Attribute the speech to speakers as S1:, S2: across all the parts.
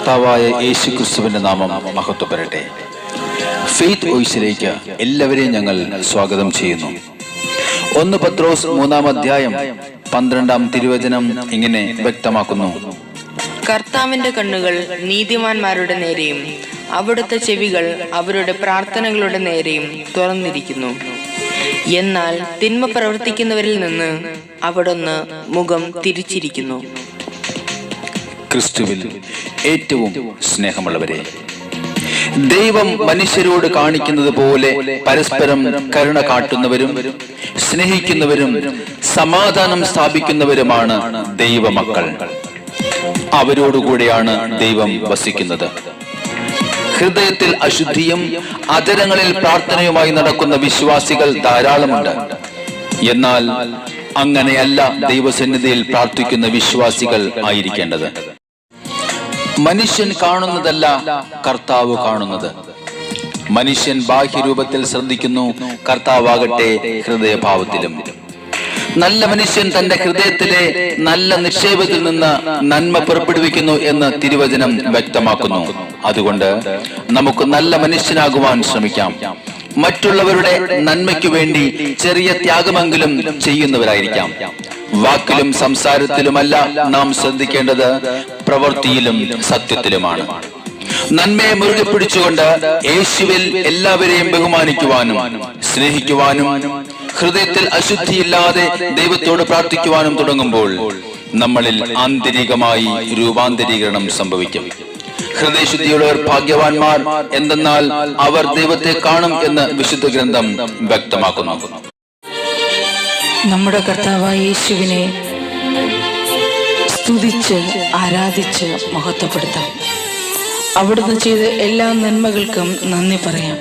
S1: കർത്താവായ യേശു ക്രിസ്തുവിന്റെ നാമം മഹത്വപ്പെടട്ടെ. ഫെയ്ത്ത് വോയിസിലേക്ക് എല്ലാവരെയും ഞങ്ങൾ സ്വാഗതം ചെയ്യുന്നു. 1 പത്രോസ് 3-ാം അധ്യായം 12-ാം തിരുവചനം ഇങ്ങനെ വ്യക്തമാക്കുന്നു:
S2: കർത്താവിന്റെ കണ്ണുകൾ നീതിമാന്മാരുടെ നേരെയും അവിടുത്തെ ചെവികൾ അവരുടെ പ്രാർത്ഥനകളുടെ നേരെയും തുറന്നിരിക്കുന്നു. എന്നാൽ തിന്മ പ്രവർത്തിക്കുന്നവരിൽ നിന്ന് അവിടുന്ന് മുഖം തിരിച്ചിരിക്കുന്നു.
S1: ക്രിസ്തുവിൽ ഏറ്റവും സ്നേഹമുള്ളവരെ, ദൈവം മനുഷ്യരോട് കാണിക്കുന്നത് പോലെ പരസ്പരം കരുണ കാട്ടുന്നവരും സ്നേഹിക്കുന്നവരും സമാധാനം സ്ഥാപിക്കുന്നവരുമാണ് ദൈവമക്കൾ. അവരോടുകൂടെയാണ് ദൈവം വസിക്കുന്നത്. ഹൃദയത്തിൽ അശുദ്ധിയും അധരങ്ങളിൽ പ്രാർത്ഥനയുമായി നടക്കുന്ന വിശ്വാസികൾ ധാരാളമുണ്ട്. എന്നാൽ അങ്ങനെയല്ല ദൈവസന്നിധിയിൽ പ്രാർത്ഥിക്കുന്ന വിശ്വാസികൾ ആയിരിക്കേണ്ടത്. മനുഷ്യൻ കാണുന്നതല്ല കർത്താവ് കാണുന്നത്. മനുഷ്യൻ ബാഹ്യരൂപത്തിൽ ശ്രദ്ധിക്കുന്നു, കർത്താവാകട്ടെ ഹൃദയഭാവത്തിലും. നല്ല മനുഷ്യൻ തന്റെ ഹൃദയത്തിലെ നല്ല നിക്ഷേപത്തിൽ നിന്ന് നന്മ പുറപ്പെടുവിക്കുന്നു എന്ന് തിരുവചനം വ്യക്തമാക്കുന്നു. അതുകൊണ്ട് നമുക്ക് നല്ല മനുഷ്യനാകുവാൻ ശ്രമിക്കാം. മറ്റുള്ളവരുടെ നന്മയ്ക്കു വേണ്ടി ചെറിയ ത്യാഗമെങ്കിലും ചെയ്യുന്നവരായിരിക്കാം. വാക്കിലും സംസാരത്തിലുമല്ല നാം ശ്രദ്ധിക്കേണ്ടത്, പ്രവൃത്തിയിലും സത്യത്തിലുമാണ്. നന്മയെ മുറുകെ പിടിച്ചുകൊണ്ട് യേശുവിൽ എല്ലാവരെയും ബഹുമാനിക്കുവാനും സ്നേഹിക്കുവാനും ഹൃദയത്തിൽ അശുദ്ധിയില്ലാതെ ദൈവത്തോട് പ്രാർത്ഥിക്കുവാനും തുടങ്ങുമ്പോൾ നമ്മളിൽ ആന്തരികമായി രൂപാന്തരീകരണം സംഭവിക്കും. ഹൃദയശുദ്ധിയുള്ളവർ ഭാഗ്യവാന്മാർ, എന്തെന്നാൽ അവർ ദൈവത്തെ കാണും എന്ന് വിശുദ്ധ ഗ്രന്ഥം വ്യക്തമാക്കുന്നു.
S3: നമ്മുടെ കർത്താവായ യേശുവിനെ സ്തുതിച്ച് ആരാധിച്ച് മഹത്വപ്പെടുത്താം. അവിടുന്ന് ചെയ്ത എല്ലാ നന്മകൾക്കും നന്ദി പറയാം.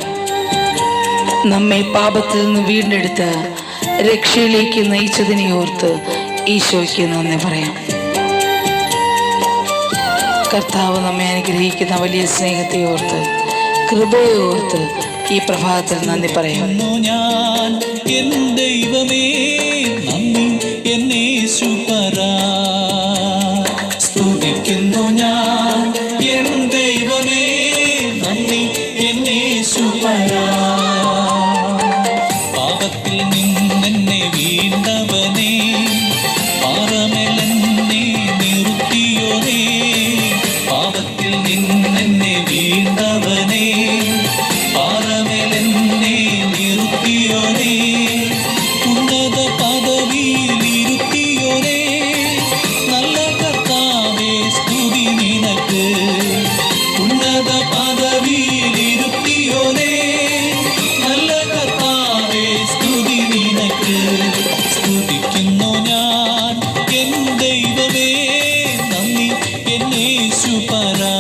S3: നമ്മെ പാപത്തിൽ നിന്ന് വീണ്ടെടുത്ത് രക്ഷയിലേക്ക് നയിച്ചതിനെ ഓർത്ത് ഈശോയ്ക്ക് നന്ദി പറയാം. കർത്താവ് നമ്മെ അനുഗ്രഹിക്കുന്ന വലിയ സ്നേഹത്തെ ഓർത്ത്, കൃപയെ ഓർത്ത് ഈ പ്രഭാതത്തിൽ നന്ദി പറയാം.
S4: ഞാൻ എൻ ദൈവമേ നന്ദി എന്നേശുപരാ, സ്തുതിക്കുന്നു ഞാൻ എൻ ദൈവമേ നന്ദി എന്നേശുപരാ. പാപത്തിൽ നിന്നെന്നെ വീണ്ടവനേ, പാറമേലെന്നെ നിർത്തിയോനേ. പാപത്തിൽ നിന്നെന്നെ വീണ്ടവനേ, പാറമേലെന്നെ നിർത്തിയോനേ. ഉന്നത പദവിയിലിരുത്തിയോനേ, നല്ല കർത്താവേ സ്തുതി നിനക്ക്. ഉന്നത പദവിയിലിരുത്തിയോനേ, നല്ല കർത്താവേ സ്തുതി നിനക്ക്. സ്തുതിക്കുന്നു ഞാൻ എൻ ദൈവമേ നന്ദി എന്നേശുപരാ,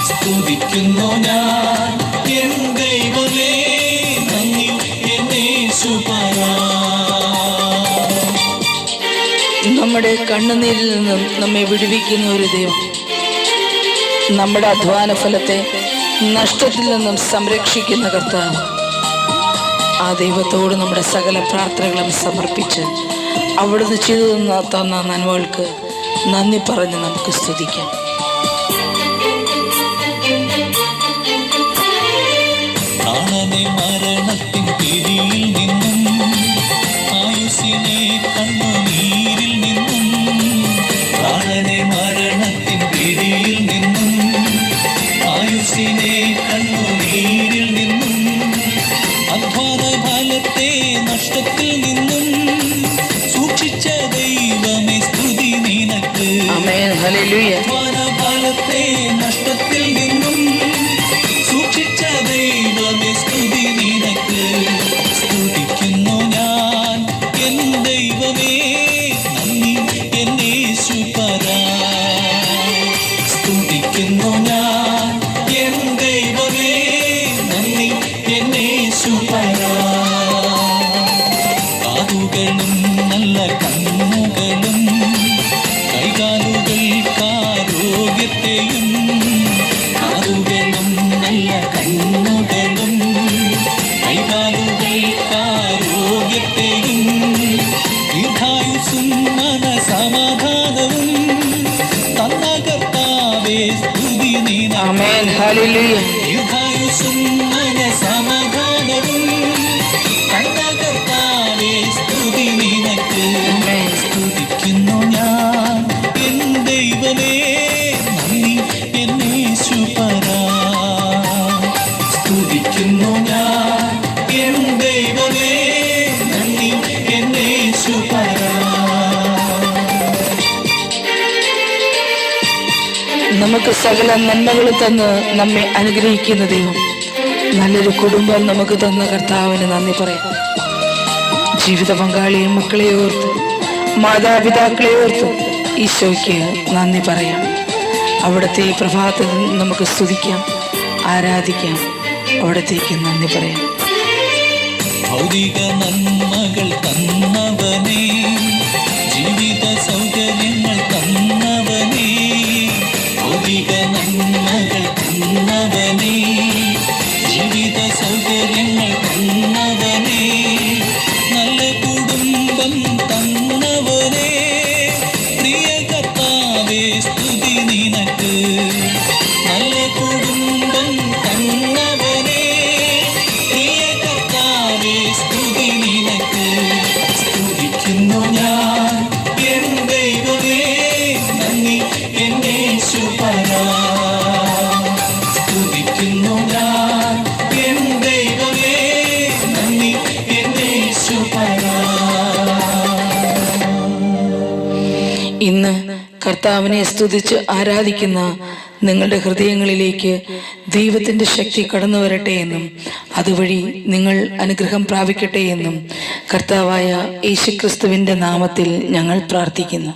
S4: സ്തുതിക്കുന്നു ഞാൻ എൻ ദൈവമേ നന്ദി എന്നേശുപരാ.
S3: നമ്മുടെ കണ്ണുനീരിൽ നിന്നും നമ്മെ വിടുവിക്കുന്ന ഒരു ദൈവം, നമ്മുടെ അധ്വാന ഫലത്തെ നഷ്ടത്തിൽ നിന്നും സംരക്ഷിക്കുന്ന കർത്താവ്. ആ ദൈവത്തോട് നമ്മുടെ സകല പ്രാർത്ഥനകളും സമർപ്പിച്ച് അവിടുന്ന് ചെയ്തു തന്ന നന്മകൾക്ക് നന്ദി പറഞ്ഞ് നമുക്ക് സ്തുതിക്കാം.
S4: പ്രാണനെ മരണത്തിൻ പിടിയിൽ നിന്നും, ആയുസ്സിനെ കണ്ണുനീരിൽ നിന്നും. പ്രാണനെ മരണത്തിൻ പിടിയിൽ നിന്നും, ആയുസ്സിനെ കണ്ണുനീരിൽ നിന്നും. അധ്വാന ഫലത്തെ നഷ്ടത്തിൽ നിന്നും സൂക്ഷിച്ച ദൈവമേ സ്തുതി നിനക്ക്.
S3: ആമേൻ, ഹല്ലേലൂയ.
S4: അധ്വാന
S3: ആമേൻ. ഹല്ലേലൂയ.
S4: ദീർഘായുസ്സും മനസമാധാനവും തന്ന കർത്താവേ സ്തുതി നിനക്ക്.
S3: ആമേൻ.
S4: സ്തുതിക്കുന്നു ഞാൻ എൻ ദൈവമേ, നന്ദി എന്നേശുപരാ. സ്തുതിക്കുന്നു ഞാൻ എൻ ദൈവമേ, നന്ദി എന്നേശുപരാ.
S3: നമുക്ക് സകല നന്മകളും തന്ന് നമ്മെ അനുഗ്രഹിക്കുന്ന ദൈവം, നല്ലൊരു കുടുംബം നമുക്ക് തന്ന കർത്താവിന് നന്ദി പറയാം. ജീവിത പങ്കാളിയും മക്കളെ ഓർത്ത്, മാതാപിതാക്കളെ ഓർത്ത് ഈശോയ്ക്ക് നന്ദി പറയാം. അവിടുത്തെ ഈ പ്രഭാതത്തിൽ നമുക്ക് സ്തുതിക്കാം, ആരാധിക്കാം, അവിടത്തേക്ക് നന്ദി പറയാം.
S4: ഭൗതിക നന്മകൾ തന്നവനേ, ജീവിത സൗകര്യങ്ങൾ തന്നവനേ. ഭൗതിക നന്മകൾ തന്നവനേ, ജീവിത സൗകര്യങ്ങൾ തന്നവനേ. നല്ല കുടുംബം തന്നവനേ, പ്രിയ കർത്താവേ സ്തുതി നിനക്ക്. നല്ല കുടുംബം തന്നവനേ, പ്രിയ കർത്താവേ സ്തുതി നിനക്ക്. സ്തുതിക്കുന്നു ഞാൻ എൻ ദൈവമേ, നന്ദി എന്നേശുപരാ. സ്തുതിക്കുന്നു ഞാൻ എൻ ദൈവമേ, നന്ദി എന്നേശുപരാ.
S3: ഇന്ന് കർത്താവിനെ സ്തുതിച്ച് ആരാധിക്കുന്ന നിങ്ങളുടെ ഹൃദയങ്ങളിലേക്ക് ദൈവത്തിൻ്റെ ശക്തി കടന്നു വരട്ടെ എന്നും അതുവഴി നിങ്ങൾ അനുഗ്രഹം പ്രാപിക്കട്ടെ എന്നും കർത്താവായ യേശുക്രിസ്തുവിൻ്റെ നാമത്തിൽ ഞങ്ങൾ പ്രാർത്ഥിക്കുന്നു.